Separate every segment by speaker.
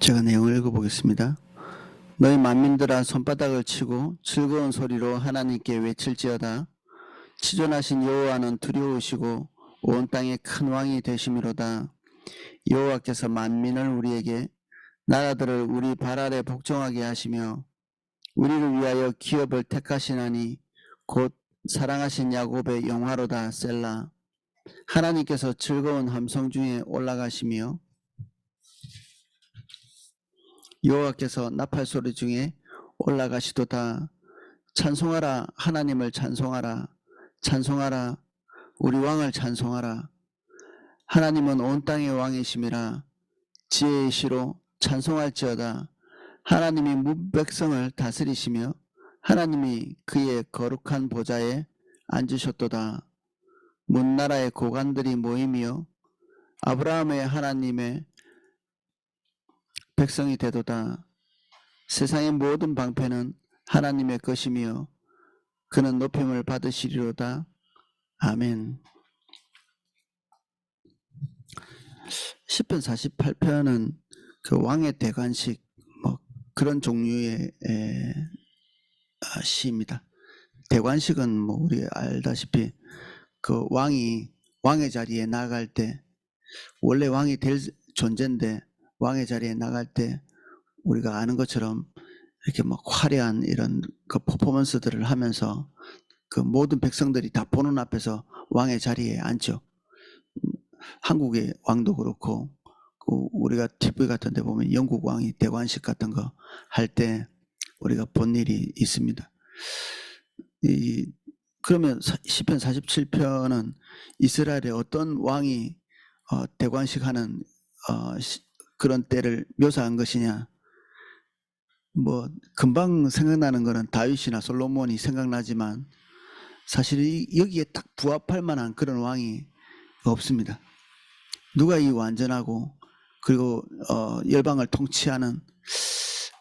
Speaker 1: 제가 내용을 읽어보겠습니다. 너희 만민들아 손바닥을 치고 즐거운 소리로 하나님께 외칠지어다. 치존하신 여호와는 두려우시고 온 땅의 큰 왕이 되심이로다. 여호와께서 만민을 우리에게 나라들을 우리 발 아래 복종하게 하시며 우리를 위하여 기업을 택하시나니 곧 사랑하신 야곱의 영화로다. 셀라. 하나님께서 즐거운 함성 중에 올라가시며 여호와께서 나팔 소리 중에 올라가시도다. 찬송하라. 하나님을 찬송하라. 찬송하라. 우리 왕을 찬송하라. 하나님은 온 땅의 왕이심이라. 지혜의 시로 찬송할지어다. 하나님이 문 백성을 다스리시며 하나님이 그의 거룩한 보좌에 앉으셨도다. 문 나라의 고관들이 모이며 아브라함의 하나님의 백성이 되도다. 세상의 모든 방패는 하나님의 것이며 그는 높임을 받으시리로다. 아멘. 시편 48편은 그 왕의 대관식 뭐 그런 종류의 시입니다. 대관식은 뭐 우리 알다시피 그 왕의 자리에 나갈 때 원래 왕이 될 존재인데 왕의 자리에 나갈 때 우리가 아는 것처럼 이렇게 막 화려한 이런 그 퍼포먼스들을 하면서 그 모든 백성들이 다 보는 앞에서 왕의 자리에 앉죠. 한국의 왕도 그렇고 그 우리가 TV 같은 데 보면 영국 왕이 대관식 같은 거 할 때 우리가 본 일이 있습니다. 그러면 시편 47편은 이스라엘의 어떤 왕이 대관식 하는 그런 때를 묘사한 것이냐. 뭐 금방 생각나는 거는 다윗이나 솔로몬이 생각나지만 사실 여기에 딱 부합할 만한 그런 왕이 없습니다. 누가 이 완전하고 그리고 열방을 통치하는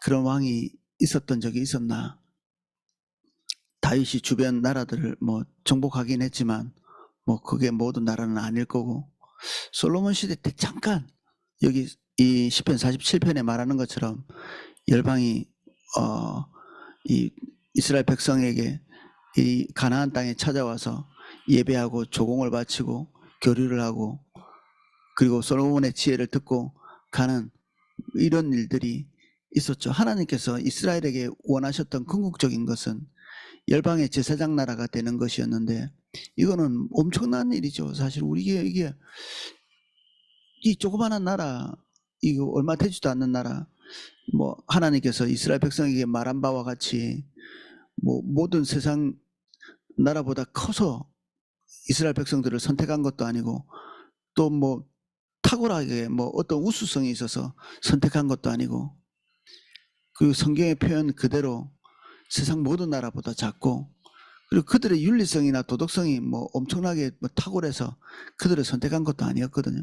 Speaker 1: 그런 왕이 있었던 적이 있었나. 다윗이 주변 나라들을 뭐 정복하긴 했지만 뭐 그게 모든 나라는 아닐 거고 솔로몬 시대 때 잠깐 여기 이 시편 47편에 말하는 것처럼 열방이 이 이스라엘 백성에게 이 가나안 땅에 찾아와서 예배하고 조공을 바치고 교류를 하고 그리고 솔로몬의 지혜를 듣고 가는 이런 일들이 있었죠. 하나님께서 이스라엘에게 원하셨던 궁극적인 것은 열방의 제사장 나라가 되는 것이었는데 이거는 엄청난 일이죠. 사실 이게 이 조그마한 나라, 이거 얼마 되지도 않는 나라, 뭐 하나님께서 이스라엘 백성에게 말한 바와 같이 뭐 모든 세상 나라보다 커서 이스라엘 백성들을 선택한 것도 아니고 또 뭐 탁월하게 뭐 어떤 우수성이 있어서 선택한 것도 아니고 그 성경의 표현 그대로 세상 모든 나라보다 작고 그리고 그들의 윤리성이나 도덕성이 뭐 엄청나게 뭐 탁월해서 그들을 선택한 것도 아니었거든요.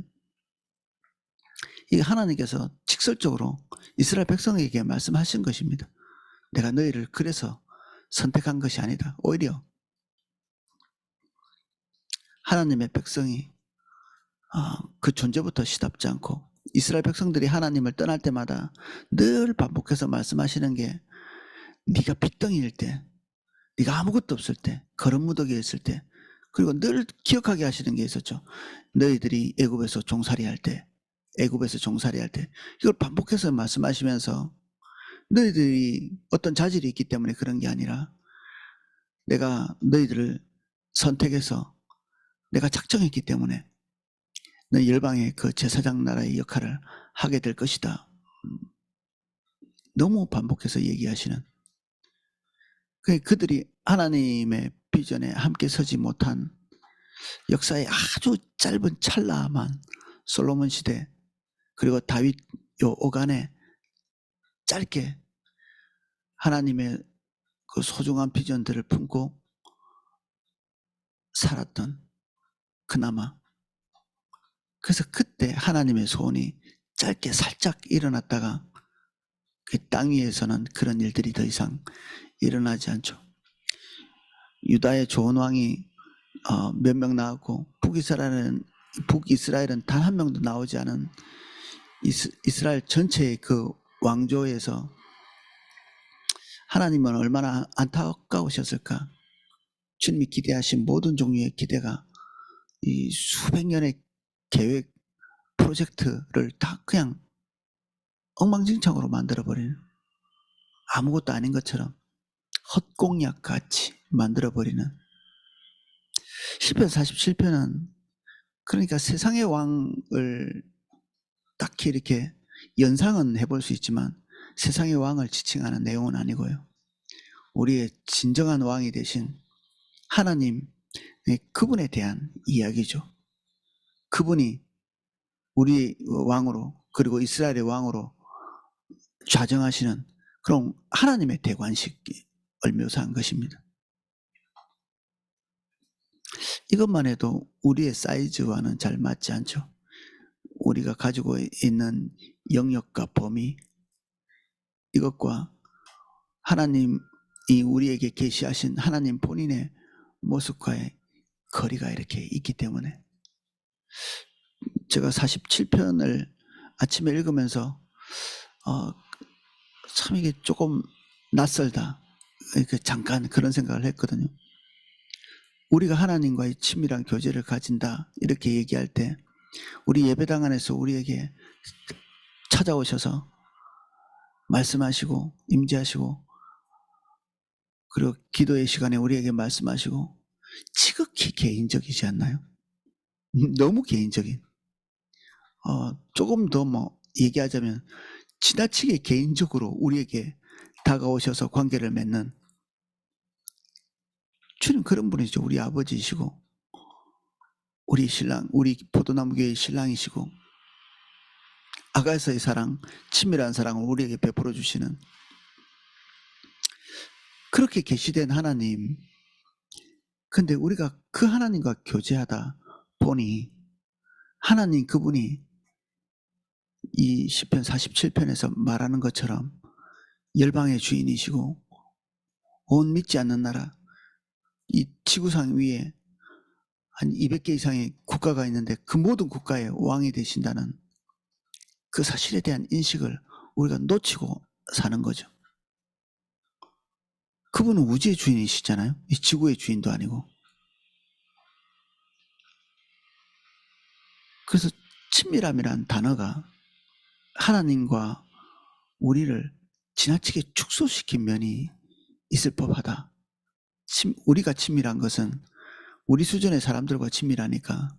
Speaker 1: 이게 하나님께서 직설적으로 이스라엘 백성에게 말씀하신 것입니다. 내가 너희를 그래서 선택한 것이 아니다. 오히려 하나님의 백성이 그 존재부터 시답지 않고 이스라엘 백성들이 하나님을 떠날 때마다 늘 반복해서 말씀하시는 게 네가 빚덩이일 때, 네가 아무것도 없을 때, 거름무더기에 있을 때, 그리고 늘 기억하게 하시는 게 있었죠. 너희들이 애굽에서 종살이할 때, 이걸 반복해서 말씀하시면서 너희들이 어떤 자질이 있기 때문에 그런 게 아니라 내가 너희들을 선택해서 내가 작정했기 때문에 너희 열방의 그 제사장 나라의 역할을 하게 될 것이다. 너무 반복해서 얘기하시는 그들이 하나님의 비전에 함께 서지 못한 역사의 아주 짧은 찰나만 솔로몬 시대 그리고 다윗 요 오간에 짧게 하나님의 그 소중한 비전들을 품고 살았던 그나마 그래서 그때 하나님의 소원이 짧게 살짝 일어났다가 그 땅 위에서는 그런 일들이 더 이상 일어나지 않죠. 유다의 좋은 왕이 몇 명 나왔고 북이스라엘은 단 한 명도 나오지 않은 이스라엘 전체의 그 왕조에서 하나님은 얼마나 안타까우셨을까. 주님이 기대하신 모든 종류의 기대가 이 수백 년의 계획 프로젝트를 다 그냥 엉망진창으로 만들어버리는, 아무것도 아닌 것처럼 헛공약 같이 만들어버리는 시편 47편은 그러니까 세상의 왕을 딱히 이렇게 연상은 해볼 수 있지만 세상의 왕을 지칭하는 내용은 아니고요. 우리의 진정한 왕이 되신 하나님, 그분에 대한 이야기죠. 그분이 우리 왕으로 그리고 이스라엘의 왕으로 좌정하시는 그런 하나님의 대관식을 묘사한 것입니다. 이것만 해도 우리의 사이즈와는 잘 맞지 않죠. 우리가 가지고 있는 영역과 범위, 이것과 하나님이 우리에게 계시하신 하나님 본인의 모습과의 거리가 이렇게 있기 때문에 제가 47편을 아침에 읽으면서 참 이게 조금 낯설다, 이렇게 잠깐 그런 생각을 했거든요. 우리가 하나님과의 친밀한 교제를 가진다 이렇게 얘기할 때 우리 예배당 안에서 우리에게 찾아오셔서 말씀하시고 임재하시고 그리고 기도의 시간에 우리에게 말씀하시고 지극히 개인적이지 않나요? 너무 개인적인, 조금 더 뭐 얘기하자면 지나치게 개인적으로 우리에게 다가오셔서 관계를 맺는 주님, 그런 분이죠. 우리 아버지이시고 우리 신랑, 우리 포도나무교회의 신랑이시고 아가서의 사랑, 친밀한 사랑을 우리에게 베풀어 주시는 그렇게 계시된 하나님. 근데 우리가 그 하나님과 교제하다 보니 하나님 그분이 이 시편 47편에서 말하는 것처럼 열방의 주인이시고 온 믿지 않는 나라, 이 지구상 위에 한 200개 이상의 국가가 있는데 그 모든 국가의 왕이 되신다는 그 사실에 대한 인식을 우리가 놓치고 사는 거죠. 그분은 우주의 주인이시잖아요. 이 지구의 주인도 아니고. 그래서 친밀함이란 단어가 하나님과 우리를 지나치게 축소시킨 면이 있을 법하다. 우리가 친밀한 것은 우리 수준의 사람들과 친밀하니까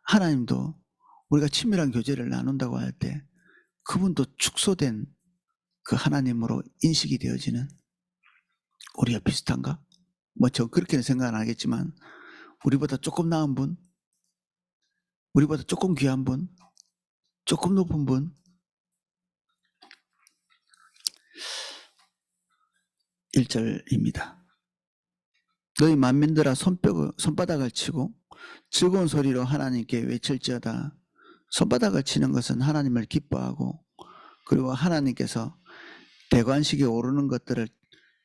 Speaker 1: 하나님도 우리가 친밀한 교제를 나눈다고 할 때 그분도 축소된 그 하나님으로 인식이 되어지는, 우리가 비슷한가? 뭐 저 그렇게는 생각 안 하겠지만 우리보다 조금 나은 분, 우리보다 조금 귀한 분, 조금 높은 분. 1절입니다. 너희 만민들아 손바닥을 치고 즐거운 소리로 하나님께 외칠지어다. 손바닥을 치는 것은 하나님을 기뻐하고 그리고 하나님께서 대관식에 오르는 것들을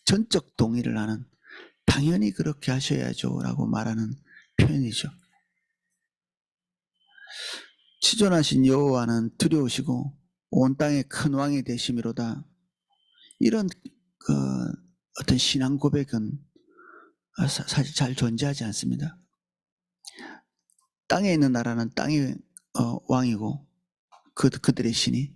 Speaker 1: 전적 동의를 하는, 당연히 그렇게 하셔야죠 라고 말하는 표현이죠. 치존하신 여호와는 두려우시고 온 땅의 큰 왕이 되심이로다. 이런 어떤 신앙 고백은 사실 잘 존재하지 않습니다. 땅에 있는 나라는 땅의 왕이고 그들의 신이,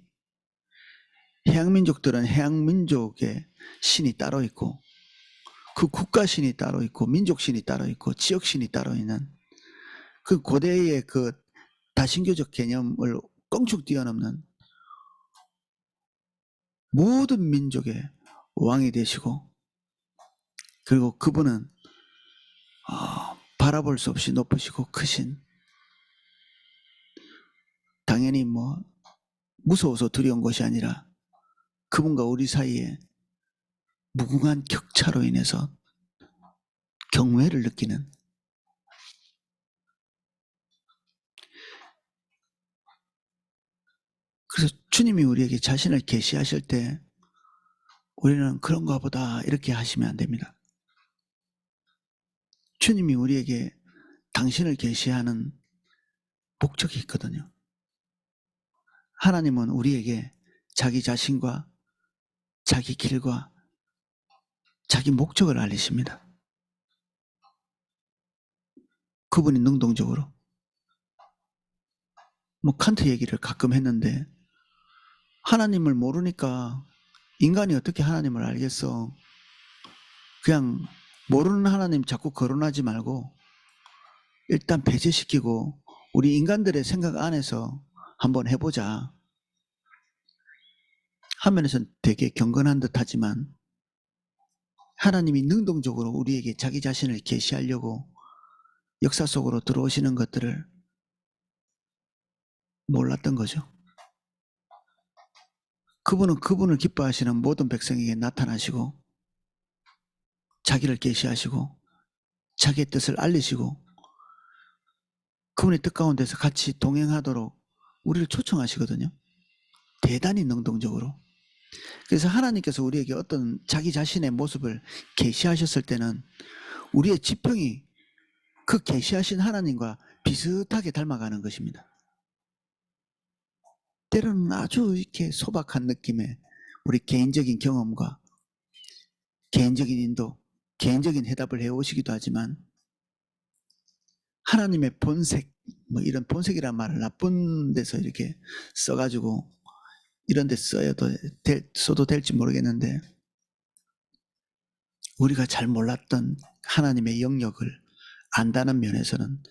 Speaker 1: 해양민족들은 해양민족의 신이 따로 있고 그 국가신이 따로 있고 민족신이 따로 있고 지역신이 따로 있는 그 고대의 그 다신교적 개념을 껑충 뛰어넘는 모든 민족의 왕이 되시고 그리고 그분은 바라볼 수 없이 높으시고 크신, 당연히 뭐 무서워서 두려운 것이 아니라 그분과 우리 사이에 무궁한 격차로 인해서 경외를 느끼는, 그래서 주님이 우리에게 자신을 계시하실 때 우리는 그런가 보다 이렇게 하시면 안 됩니다. 주님이 우리에게 당신을 계시하는 목적이 있거든요. 하나님은 우리에게 자기 자신과 자기 길과 자기 목적을 알리십니다. 그분이 능동적으로. 뭐 칸트 얘기를 가끔 했는데 하나님을 모르니까 인간이 어떻게 하나님을 알겠어. 그냥 모르는 하나님 자꾸 거론하지 말고 일단 배제시키고 우리 인간들의 생각 안에서 한번 해보자. 화면에서는 되게 경건한 듯 하지만 하나님이 능동적으로 우리에게 자기 자신을 계시하려고 역사 속으로 들어오시는 것들을 몰랐던 거죠. 그분은 그분을 기뻐하시는 모든 백성에게 나타나시고 자기를 계시하시고 자기의 뜻을 알리시고 그분의 뜻 가운데서 같이 동행하도록 우리를 초청하시거든요. 대단히 능동적으로. 그래서 하나님께서 우리에게 어떤 자기 자신의 모습을 계시하셨을 때는 우리의 지평이 그 계시하신 하나님과 비슷하게 닮아가는 것입니다. 때로는 아주 이렇게 소박한 느낌의 우리 개인적인 경험과 개인적인 인도, 개인적인 해답을 해오시기도 하지만 하나님의 본색, 뭐 이런 본색이란 말을 나쁜 데서 이렇게 써가지고 이런 데 써도 될지 모르겠는데 우리가 잘 몰랐던 하나님의 영역을 안다는 면에서는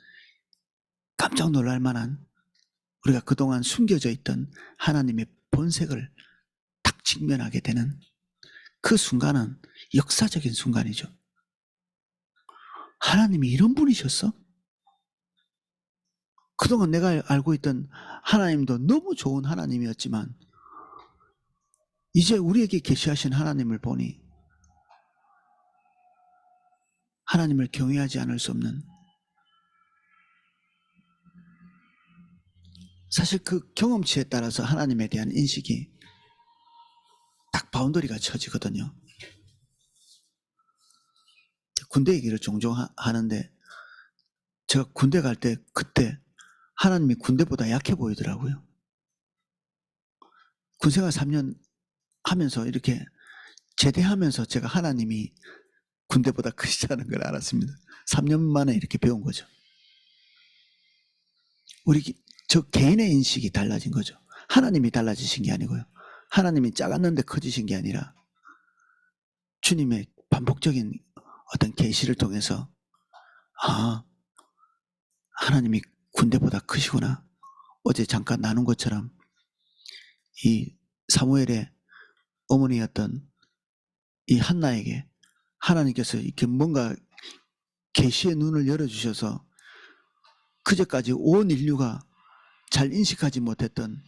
Speaker 1: 깜짝 놀랄 만한 우리가 그동안 숨겨져 있던 하나님의 본색을 딱 직면하게 되는 그 순간은 역사적인 순간이죠. 하나님이 이런 분이셨어? 그동안 내가 알고 있던 하나님도 너무 좋은 하나님이었지만 이제 우리에게 계시하신 하나님을 보니 하나님을 경외하지 않을 수 없는, 사실 그 경험치에 따라서 하나님에 대한 인식이 딱 바운더리가 쳐지거든요. 군대 얘기를 종종 하는데 제가 군대 갈 때 그때 하나님이 군대보다 약해 보이더라고요. 군생활 3년 하면서 이렇게 제대하면서 제가 하나님이 군대보다 크시다는 걸 알았습니다. 3년 만에 이렇게 배운 거죠. 저 개인의 인식이 달라진 거죠. 하나님이 달라지신 게 아니고요. 하나님이 작았는데 커지신 게 아니라 주님의 반복적인 어떤 계시를 통해서 하나님이 군대보다 크시구나. 어제 잠깐 나눈 것처럼 이 사무엘의 어머니였던 이 한나에게 하나님께서 이렇게 뭔가 계시의 눈을 열어주셔서 그제까지 온 인류가 잘 인식하지 못했던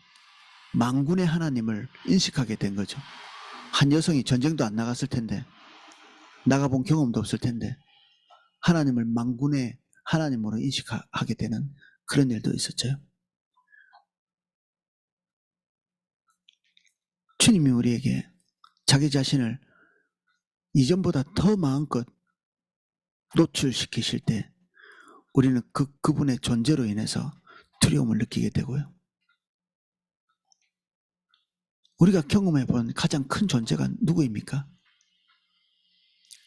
Speaker 1: 만군의 하나님을 인식하게 된 거죠. 한 여성이 전쟁도 안 나갔을 텐데 나가본 경험도 없을 텐데 하나님을 만군의 하나님으로 인식하게 되는 그런 일도 있었죠. 주님이 우리에게 자기 자신을 이전보다 더 마음껏 노출시키실 때 우리는 그분의 존재로 인해서 두려움을 느끼게 되고요. 우리가 경험해 본 가장 큰 존재가 누구입니까?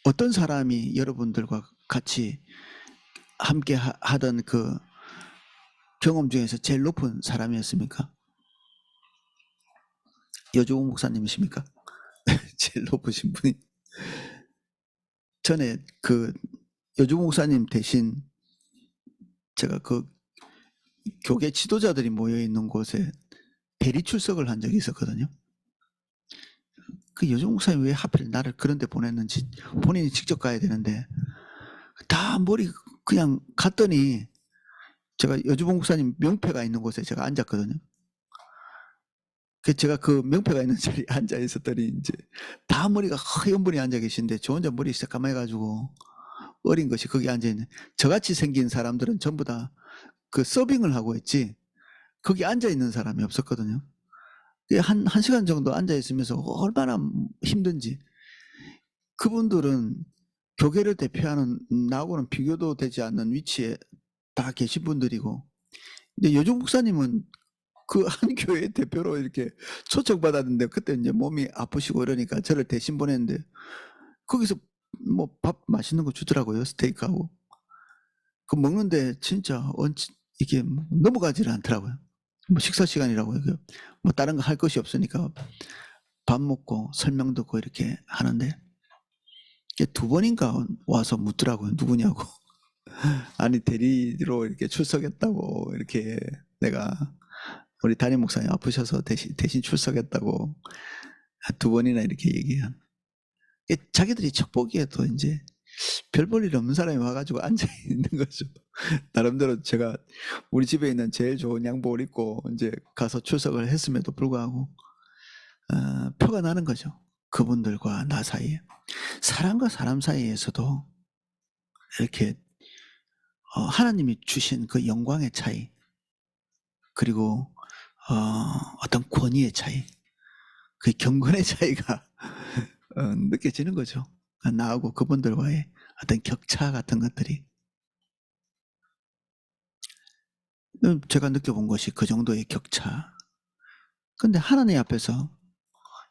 Speaker 1: 어떤 사람이 여러분들과 같이 함께 하던 그 경험 중에서 제일 높은 사람이었습니까? 여주홍 목사님이십니까? 제일 높으신 분이. 전에 그 여주홍 목사님 대신 제가 그 교계 지도자들이 모여 있는 곳에 대리 출석을 한 적이 있었거든요. 그 여주홍 목사님 왜 하필 나를 그런 데 보냈는지 본인이 직접 가야 되는데 다 머리 그냥 갔더니 제가 여주봉 목사님 명패가 있는 곳에 제가 앉았거든요. 제가 그 명패가 있는 자리에 앉아 있었더니 이제 다 머리가 허연 분이 앉아 계신데 저 혼자 머리 새까매가지고 어린 것이 거기 앉아 있는, 저같이 생긴 사람들은 전부 다 그 서빙을 하고 있지 거기 앉아 있는 사람이 없었거든요. 한 시간 정도 앉아 있으면서 얼마나 힘든지. 그분들은 교계를 대표하는 나하고는 비교도 되지 않는 위치에 다 계신 분들이고, 근데 여종 목사님은 그 한 교회 대표로 이렇게 초청받았는데 그때 이제 몸이 아프시고 이러니까 저를 대신 보냈는데 거기서 뭐 밥 맛있는 거 주더라고요. 스테이크하고. 그 먹는데 진짜 이게 넘어가지를 않더라고요. 뭐 식사 시간이라고 이게 뭐 다른 거 할 것이 없으니까 밥 먹고 설명 듣고 이렇게 하는데 두 번인가 와서 묻더라고요. 누구냐고. 아니 대리로 이렇게 출석했다고 이렇게 내가 우리 담임 목사님 아프셔서 대신 출석했다고 두 번이나 이렇게 얘기한. 자기들이 척보기에도 이제 별 볼 일 없는 사람이 와가지고 앉아 있는 거죠. 나름대로 제가 우리 집에 있는 제일 좋은 양복을 입고 이제 가서 출석을 했음에도 불구하고 표가 나는 거죠. 그분들과 나 사이에. 사람과 사람 사이에서도 이렇게 하나님이 주신 그 영광의 차이, 그리고 어떤 권위의 차이, 그 경건의 차이가 느껴지는 거죠. 나하고 그분들과의 어떤 격차 같은 것들이. 제가 느껴본 것이 그 정도의 격차. 근데 하나님 앞에서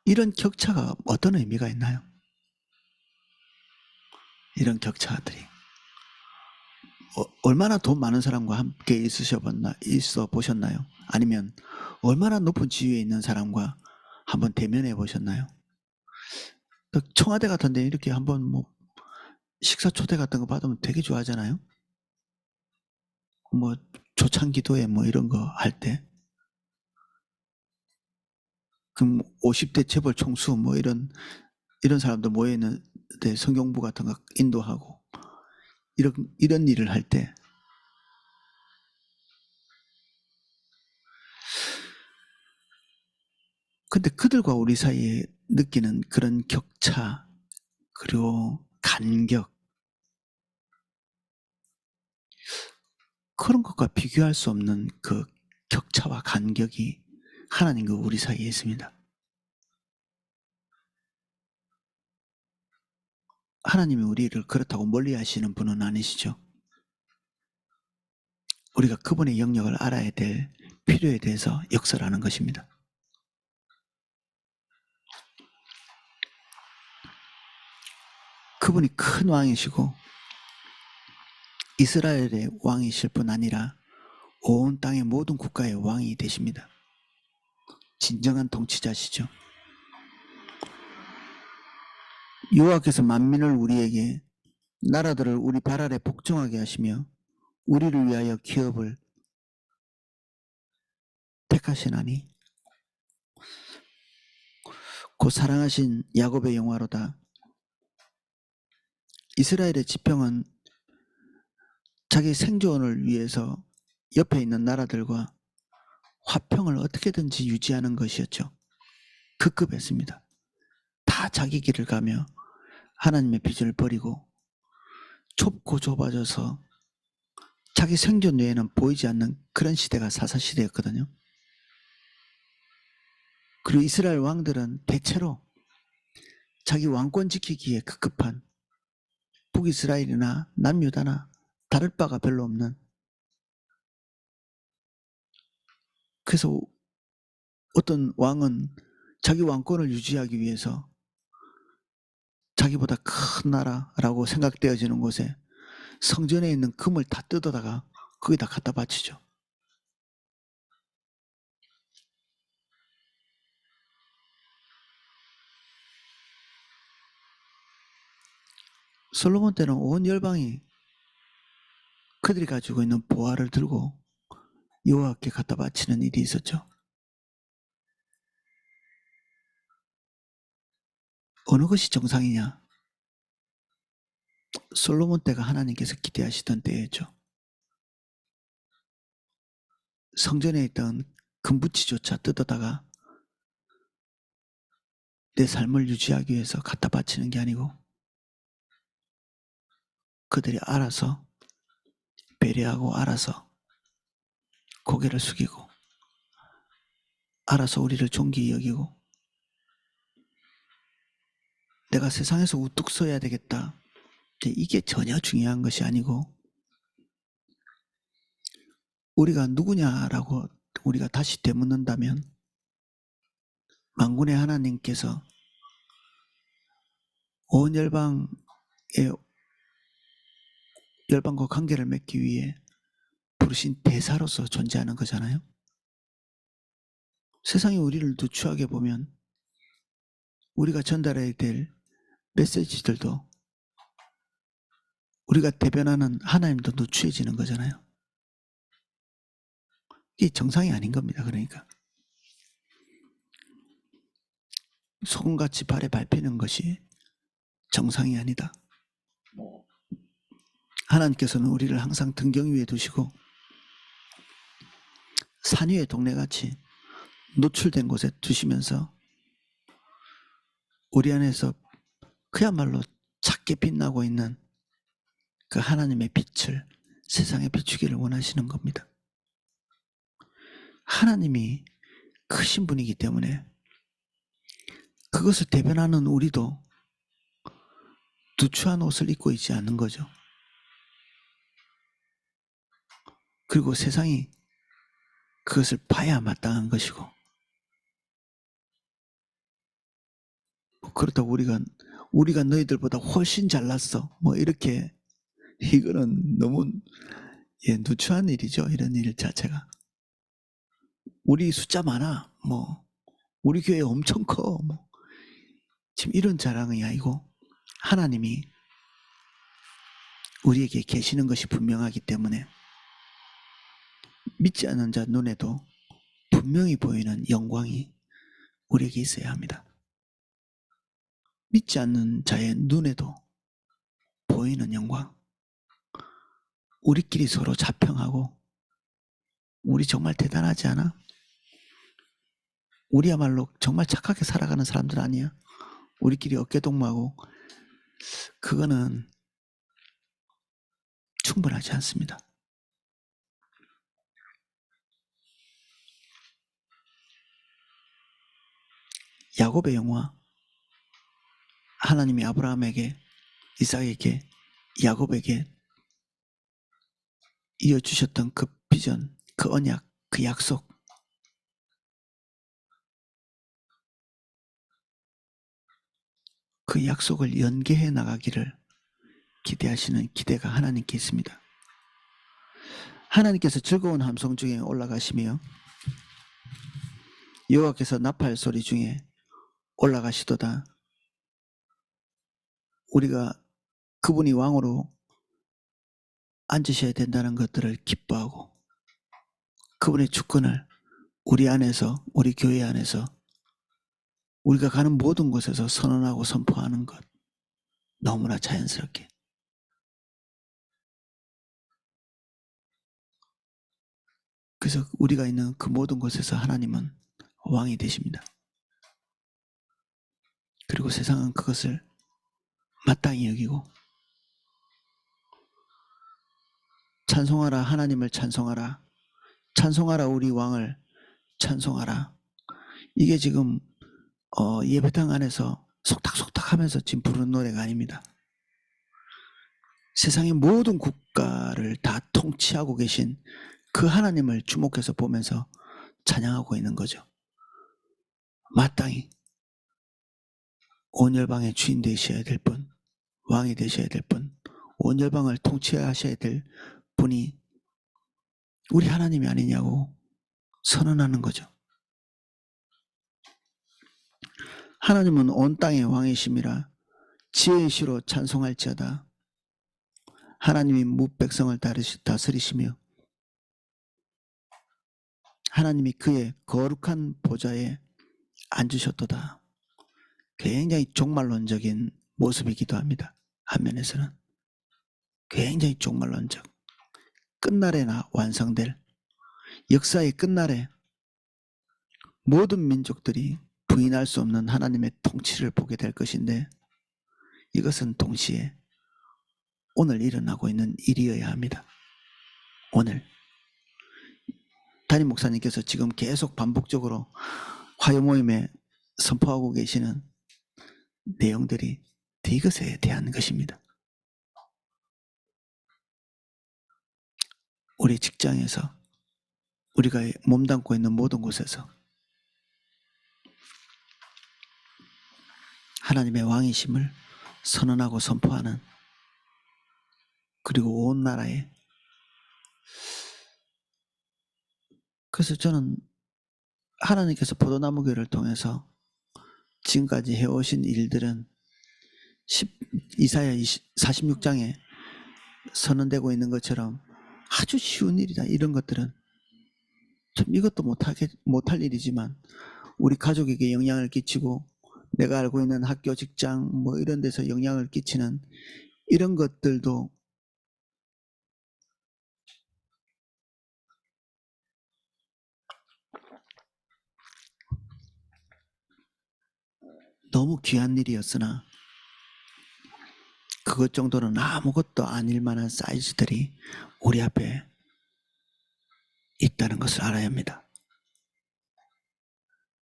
Speaker 1: 이런 격차가 어떤 의미가 있나요? 이런 격차들이. 얼마나 돈 많은 사람과 함께 있어 보셨나요? 아니면 얼마나 높은 지위에 있는 사람과 한번 대면해 보셨나요? 청와대 같은 데 이렇게 한번 뭐 식사 초대 같은 거 받으면 되게 좋아하잖아요. 뭐 초창기도에 뭐 이런 거 할 때. 그럼 50대 재벌 총수 뭐 이런 사람들 모여 있는데 성경부 같은 거 인도하고 이런 일을 할 때 근데 그들과 우리 사이에 느끼는 그런 격차 그리고 간격 그런 것과 비교할 수 없는 그 격차와 간격이 하나님과 우리 사이에 있습니다. 하나님이 우리를 그렇다고 멀리 하시는 분은 아니시죠. 우리가 그분의 영역을 알아야 될 필요에 대해서 역설하는 것입니다. 그분이 큰 왕이시고 이스라엘의 왕이실 뿐 아니라 온 땅의 모든 국가의 왕이 되십니다. 진정한 통치자시죠. 여호와께서 만민을 우리에게 나라들을 우리 발 아래 복종하게 하시며 우리를 위하여 기업을 택하시나니 곧 사랑하신 야곱의 영화로다. 이스라엘의 지평은 자기 생존을 위해서 옆에 있는 나라들과 화평을 어떻게든지 유지하는 것이었죠. 급급했습니다. 다 자기 길을 가며 하나님의 비전을 버리고 좁고 좁아져서 자기 생존 외에는 보이지 않는 그런 시대가 사사시대였거든요. 그리고 이스라엘 왕들은 대체로 자기 왕권 지키기에 급급한 북이스라엘이나 남유다나 다를 바가 별로 없는, 그래서 어떤 왕은 자기 왕권을 유지하기 위해서 자기보다 큰 나라라고 생각되어지는 곳에 성전에 있는 금을 다 뜯어다가 거기다 갖다 바치죠. 솔로몬 때는 온 열방이 그들이 가지고 있는 보화를 들고 여호와께 갖다 바치는 일이 있었죠. 어느 것이 정상이냐? 솔로몬 때가 하나님께서 기대하시던 때였죠. 성전에 있던 금붙이조차 뜯어다가 내 삶을 유지하기 위해서 갖다 바치는 게 아니고 그들이 알아서 배려하고 알아서 고개를 숙이고 알아서 우리를 존귀히 여기고 내가 세상에서 우뚝 서야 되겠다. 이게 전혀 중요한 것이 아니고 우리가 누구냐라고 우리가 다시 되묻는다면 만군의 하나님께서 온 열방과 관계를 맺기 위해 부르신 대사로서 존재하는 거잖아요. 세상이 우리를 누추하게 보면 우리가 전달해야 될 메시지들도 우리가 대변하는 하나님도 누추해지는 거잖아요. 이게 정상이 아닌 겁니다. 그러니까 소금같이 발에 밟히는 것이 정상이 아니다. 하나님께서는 우리를 항상 등경 위에 두시고 산 위의 동네같이 노출된 곳에 두시면서 우리 안에서 그야말로 작게 빛나고 있는 그 하나님의 빛을 세상에 비추기를 원하시는 겁니다. 하나님이 크신 분이기 때문에 그것을 대변하는 우리도 누추한 옷을 입고 있지 않는 거죠. 그리고 세상이 그것을 봐야 마땅한 것이고, 그렇다고 우리가 너희들보다 훨씬 잘났어 뭐 이렇게, 이거는 너무 누추한 일이죠. 이런 일 자체가. 우리 숫자 많아, 뭐 우리 교회 엄청 커, 뭐 지금 이런 자랑이 아니고 하나님이 우리에게 계시는 것이 분명하기 때문에 믿지 않는 자 눈에도 분명히 보이는 영광이 우리에게 있어야 합니다. 믿지 않는 자의 눈에도 보이는 영광, 우리끼리 서로 자평하고 우리 정말 대단하지 않아? 우리야말로 정말 착하게 살아가는 사람들 아니야? 우리끼리 어깨동무하고, 그거는 충분하지 않습니다. 야곱의 영화, 하나님이 아브라함에게, 이삭에게, 야곱에게 이어주셨던 그 비전, 그 언약, 그 약속, 그 약속을 연계해 나가기를 기대하시는 기대가 하나님께 있습니다. 하나님께서 즐거운 함성 중에 올라가시며 여호와께서 나팔 소리 중에 올라가시도다. 우리가 그분이 왕으로 앉으셔야 된다는 것들을 기뻐하고 그분의 주권을 우리 안에서, 우리 교회 안에서, 우리가 가는 모든 곳에서 선언하고 선포하는 것, 너무나 자연스럽게. 그래서 우리가 있는 그 모든 곳에서 하나님은 왕이 되십니다. 그리고 세상은 그것을 마땅히 여기고, 찬송하라, 하나님을 찬송하라, 찬송하라, 우리 왕을 찬송하라. 이게 지금 예배당 안에서 속닥속닥 하면서 지금 부르는 노래가 아닙니다. 세상의 모든 국가를 다 통치하고 계신 그 하나님을 주목해서 보면서 찬양하고 있는 거죠. 마땅히 온 열방의 주인 되셔야 될 분, 왕이 되셔야 될 분, 온 열방을 통치하셔야 될 분이 우리 하나님이 아니냐고 선언하는 거죠. 하나님은 온 땅의 왕이심이라 지혜의 시로 찬송할지어다. 하나님이 무백성을 다스리시며 하나님이 그의 거룩한 보좌에 앉으셨도다. 굉장히 종말론적인 모습이기도 합니다. 한면에서는 굉장히 종말론적, 끝날에나 완성될, 역사의 끝날에 모든 민족들이 부인할 수 없는 하나님의 통치를 보게 될 것인데, 이것은 동시에 오늘 일어나고 있는 일이어야 합니다. 오늘 담임 목사님께서 지금 계속 반복적으로 화요 모임에 선포하고 계시는 내용들이 이것에 대한 것입니다. 우리 직장에서, 우리가 몸담고 있는 모든 곳에서 하나님의 왕이심을 선언하고 선포하는, 그리고 온 나라에. 그래서 저는 하나님께서 포도나무 교회를 통해서 지금까지 해오신 일들은 이사야 46장에 선언되고 있는 것처럼 아주 쉬운 일이다. 이런 것들은 좀 이것도 못할 일이지만 우리 가족에게 영향을 끼치고 내가 알고 있는 학교, 직장 뭐 이런 데서 영향을 끼치는 이런 것들도 너무 귀한 일이었으나 그것 정도는 아무것도 아닐 만한 사이즈들이 우리 앞에 있다는 것을 알아야 합니다.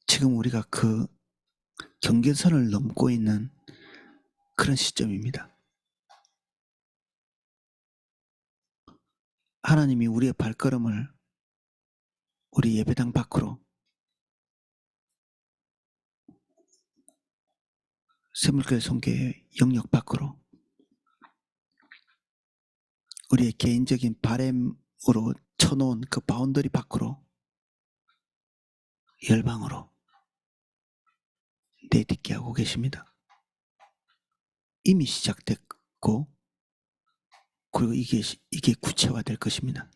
Speaker 1: 지금 우리가 그 경계선을 넘고 있는 그런 시점입니다. 하나님이 우리의 발걸음을 우리 예배당 밖으로, 샘물교회 성교의 영역 밖으로, 우리의 개인적인 바램으로 쳐놓은 그 바운더리 밖으로, 열방으로 내딛게 하고 계십니다. 이미 시작됐고, 그리고 이게 구체화될 것입니다.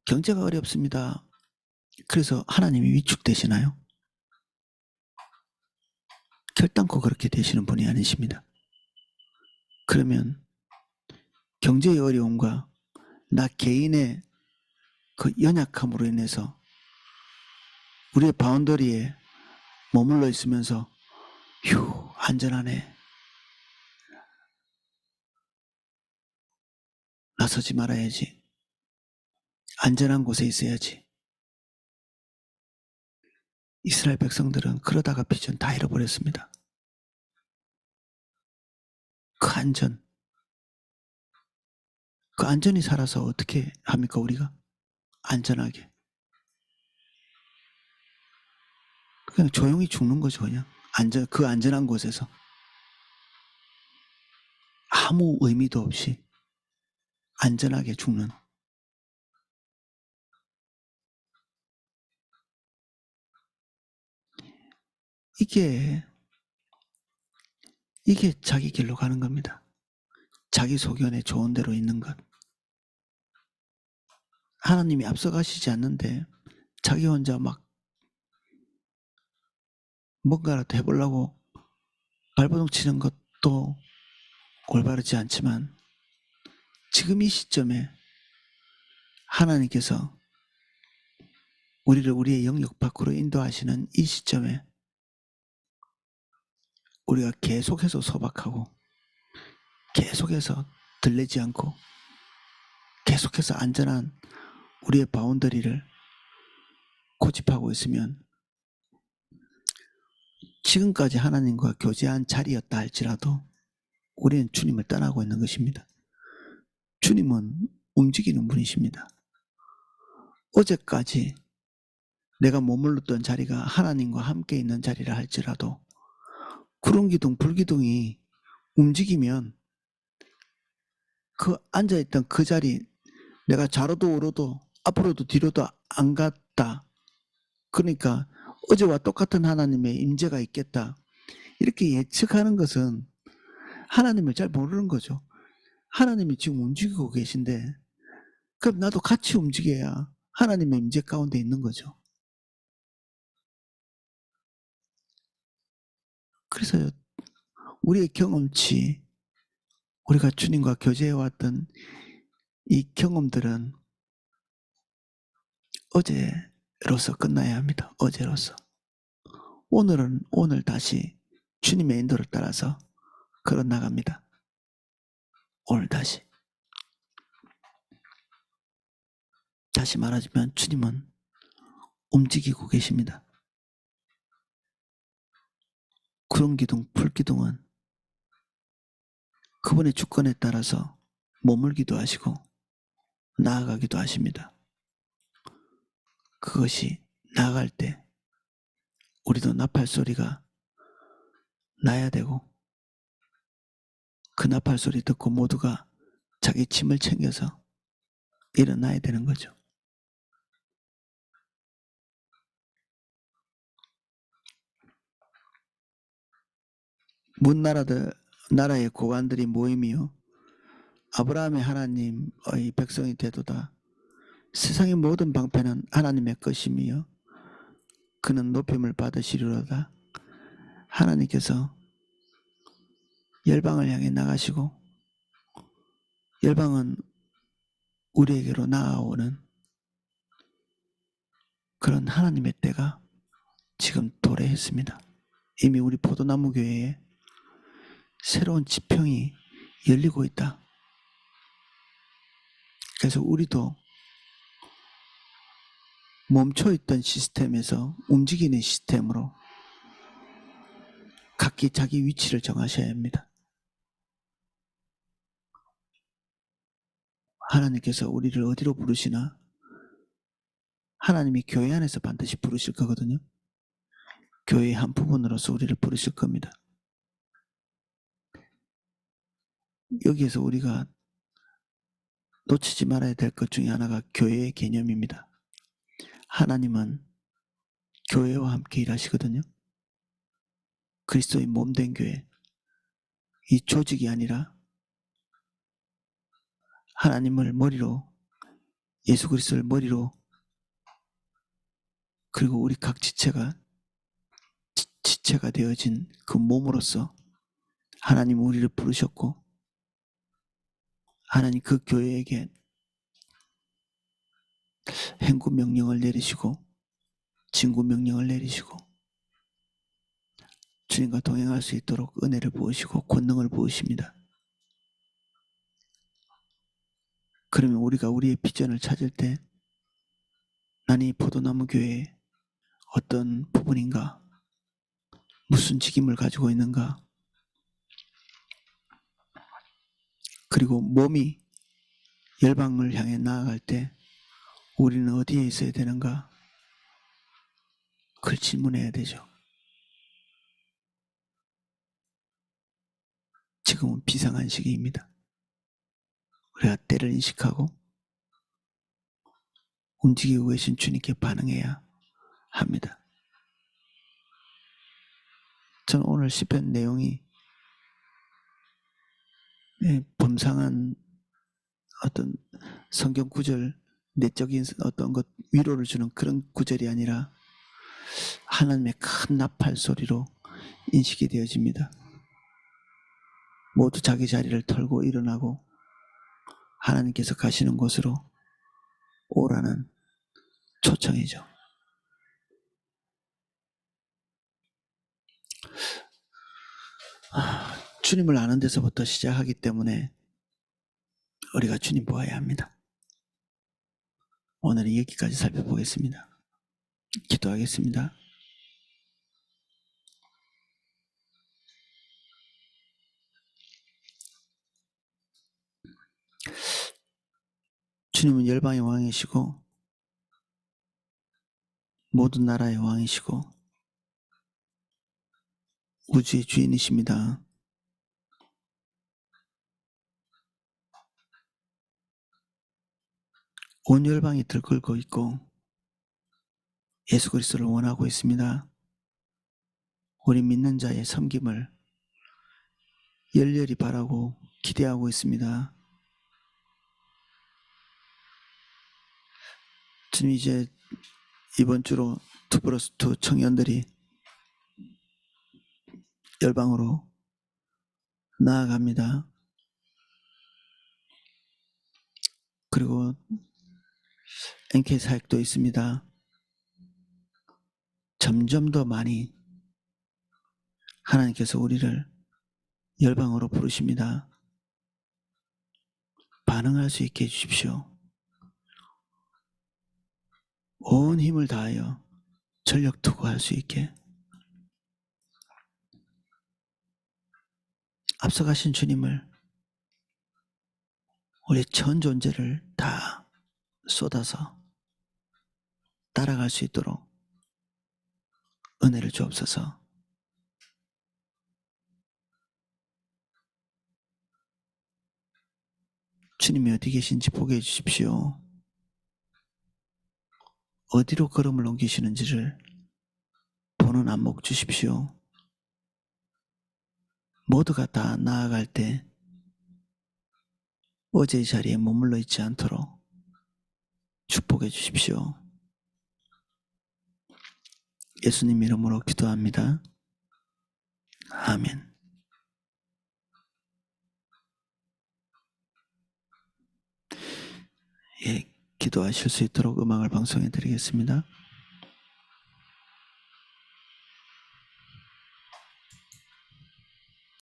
Speaker 1: 경제가 어렵습니다. 그래서 하나님이 위축되시나요? 결단코 그렇게 되시는 분이 아니십니다. 그러면 경제의 어려움과 나 개인의 그 연약함으로 인해서 우리의 바운더리에 머물러 있으면서 휴, 안전하네, 나서지 말아야지, 안전한 곳에 있어야지. 이스라엘 백성들은 그러다가 비전 다 잃어버렸습니다. 그 안전히 살아서 어떻게 합니까? 우리가 안전하게 그냥 조용히 죽는 거죠. 그냥 그 안전한 곳에서 아무 의미도 없이 안전하게 죽는. 이게 자기 길로 가는 겁니다. 자기 소견에 좋은 대로 있는 것. 하나님이 앞서가시지 않는데 자기 혼자 막 뭔가라도 해보려고 발버둥 치는 것도 올바르지 않지만, 지금 이 시점에 하나님께서 우리를 우리의 영역 밖으로 인도하시는 이 시점에 우리가 계속해서 소박하고 계속해서 들리지 않고 계속해서 안전한 우리의 바운더리를 고집하고 있으면 지금까지 하나님과 교제한 자리였다 할지라도 우리는 주님을 떠나고 있는 것입니다. 주님은 움직이는 분이십니다. 어제까지 내가 머물렀던 자리가 하나님과 함께 있는 자리라 할지라도 구름기둥, 불기둥이 움직이면 그 앉아있던 그 자리, 내가 좌로도 우로도 앞으로도 뒤로도 안 갔다. 그러니까 어제와 똑같은 하나님의 임재가 있겠다. 이렇게 예측하는 것은 하나님을 잘 모르는 거죠. 하나님이 지금 움직이고 계신데 그럼 나도 같이 움직여야 하나님의 임재 가운데 있는 거죠. 그래서 우리의 경험치, 우리가 주님과 교제해왔던 이 경험들은 어제로서 끝나야 합니다. 어제로서. 오늘은 오늘 다시 주님의 인도를 따라서 걸어 나갑니다. 오늘 다시 말하자면 주님은 움직이고 계십니다. 구름기둥, 불기둥은 그분의 주권에 따라서 머물기도 하시고 나아가기도 하십니다. 그것이 나아갈 때 우리도 나팔 소리가 나야 되고 그 나팔 소리 듣고 모두가 자기 짐을 챙겨서 일어나야 되는 거죠. 문 나라의 고관들이 모임이요 아브라함의 하나님의 백성이 되도다. 세상의 모든 방패는 하나님의 것이며 그는 높임을 받으시리로다. 하나님께서 열방을 향해 나가시고 열방은 우리에게로 나아오는 그런 하나님의 때가 지금 도래했습니다. 이미 우리 포도나무 교회에 새로운 지평이 열리고 있다. 그래서 우리도 멈춰있던 시스템에서 움직이는 시스템으로 각기 자기 위치를 정하셔야 합니다. 하나님께서 우리를 어디로 부르시나? 하나님이 교회 안에서 반드시 부르실 거거든요. 교회의 한 부분으로서 우리를 부르실 겁니다. 여기에서 우리가 놓치지 말아야 될 것 중에 하나가 교회의 개념입니다. 하나님은 교회와 함께 일하시거든요. 그리스도의 몸된 교회, 이 조직이 아니라 하나님을 머리로, 예수 그리스도를 머리로, 그리고 우리 각 지체가 되어진 그 몸으로서 하나님 우리를 부르셨고 하나님 그 교회에게 행구 명령을 내리시고 진구 명령을 내리시고 주님과 동행할 수 있도록 은혜를 부으시고 권능을 부으십니다. 그러면 우리가 우리의 비전을 찾을 때 나는 이 포도나무 교회의 어떤 부분인가, 무슨 직임을 가지고 있는가, 그리고 몸이 열방을 향해 나아갈 때 우리는 어디에 있어야 되는가, 그걸 질문해야 되죠. 지금은 비상한 시기입니다. 우리가 때를 인식하고 움직이고 계신 주님께 반응해야 합니다. 저는 오늘 시편 내용이 범상한 어떤 성경 구절, 내적인 어떤 것 위로를 주는 그런 구절이 아니라 하나님의 큰 나팔 소리로 인식이 되어집니다. 모두 자기 자리를 털고 일어나고 하나님께서 가시는 곳으로 오라는 초청이죠. 주님을 아는 데서부터 시작하기 때문에 우리가 주님 보아야 합니다. 오늘은 여기까지 살펴보겠습니다. 기도하겠습니다. 주님은 열방의 왕이시고 모든 나라의 왕이시고 우주의 주인이십니다. 온 열방이 들끓고 있고 예수 그리스도를 원하고 있습니다. 우리 믿는 자의 섬김을 열렬히 바라고 기대하고 있습니다. 주님, 이제 이번 주로 2+2 청년들이 열방으로 나아갑니다. 그리고 NK 사역도 있습니다. 점점 더 많이 하나님께서 우리를 열방으로 부르십니다. 반응할 수 있게 해주십시오. 온 힘을 다하여 전력 투구할 수 있게. 앞서가신 주님을 우리 전 존재를 다 쏟아서 따라갈 수 있도록 은혜를 주옵소서. 주님이 어디 계신지 보게 해주십시오. 어디로 걸음을 옮기시는지를 보는 안목 주십시오. 모두가 다 나아갈 때 어제의 자리에 머물러 있지 않도록 축복해 주십시오. 예수님 이름으로 기도합니다. 아멘. 예, 기도하실 수 있도록 음악을 방송해 드리겠습니다.